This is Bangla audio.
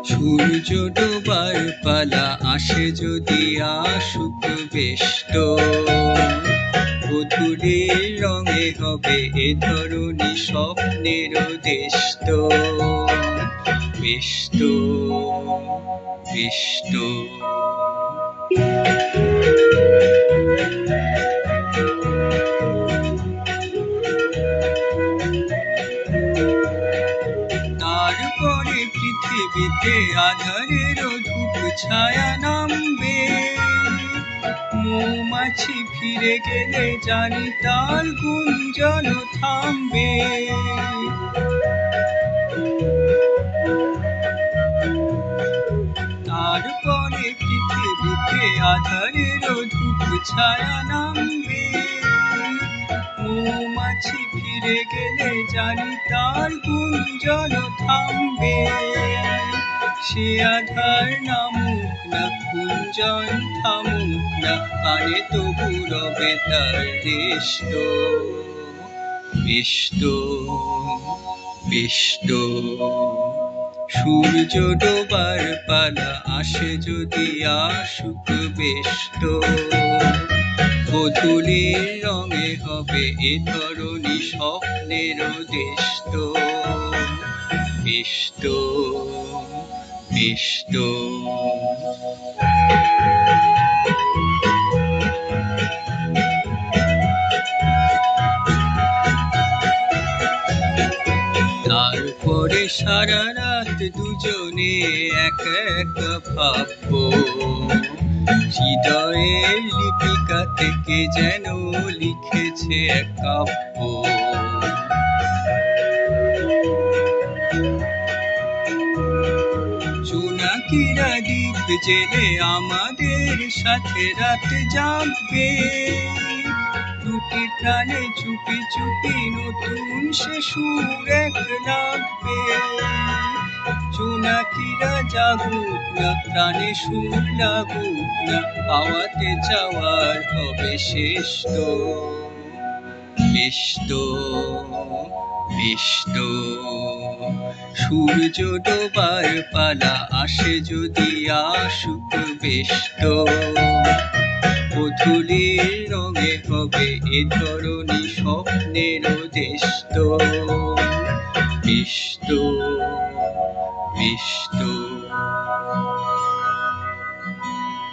সূর্য ডোবার পালা আসে যদি আসুক বেষ্ট, গোধূলির রঙে হবে এ ধরণী স্বপ্নের দেষ্ট। বেষ্ট বেষ্ট তারপরে পৃথিবীতে আঁধারের ধূপ ছায়া নামবে, মৌমাছি ফিরে গেলে জানি তার গুঞ্জন থামবে। তারপরে পৃথিবীতে আঁধারের ধূপ ছায়া নামবে, মৌমাছি ফিরে গেলে জানি তার গুঞ্জন থামবে। সে আধার নামুক না, গুঞ্জন থামুক না, কানে তবু রবে তার দেষ্ট। বেষ্ট বেষ্ট সূর্য ডোবার পালা আসে যদি আসুক বেষ্ট, গোধূলির রঙে হবে এ ধরণী স্বপ্নের দেষ্ট। বেষ্ট বেষ্ট তারপরে সারা রাত দুজনে এক এক ভাববো, হৃদয়ের লিপিকা থেকে যেন লিখেছে এক কাব্য। জোনাকিরা দ্বীপ জেলে আমাদের সাথে রাত জাগবে, দুটি প্রাণে চুপি চুপি নতুন সে সুর এক লাগবে। জোনাকিরা জাগুক না, প্রাণে সুর লাগুক না, পাওয়াতে চাওয়ার হবে শ্রেষ্ঠ। বেষ্ট বেষ্ট সূর্য ডোবার পালা আসে যদি আসুক বেষ্ট, গোধূলির রঙে হবে এ ধরণী স্বপ্নের দেষ্ট। Best best